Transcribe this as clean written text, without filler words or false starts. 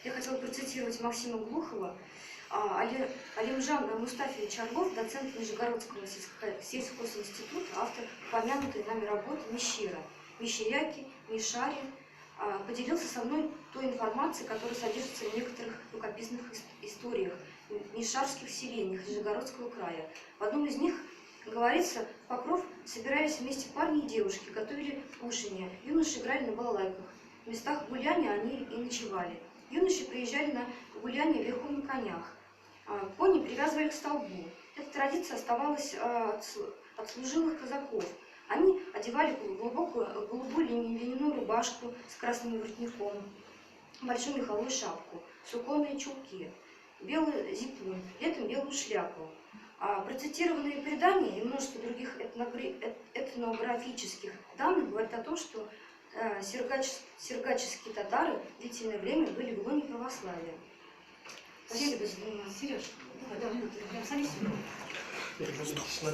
Я хотела процитировать Максима Глухова. Алимжан Мустафьевич Орлов, доцент Нижегородского сельхозинститута, автор упомянутой нами работы «Мещера», «Мещеряки», «Мишари», поделился со мной той информацией, которая содержится в некоторых рукописных историях мишарских селениях Нижегородского края. В одном из них говорится, в Покров собирались вместе парни и девушки, готовили кушанье, юноши играли на балалайках. В местах гуляния они и ночевали. Юноши приезжали на гуляние верхом на конях. Кони привязывали к столбу. Эта традиция оставалась от служилых казаков. Они одевали глубокую голубую льняную рубашку с красным воротником, большую меховую шапку, суконные чулки, белый зипун, летом белую шляпу. Процитированные предания и множество других этнографических данных говорят о том, что сергаческие татары длительное время были в лоне православия. Спасибо за внимание. Сереж, давай, прям садись.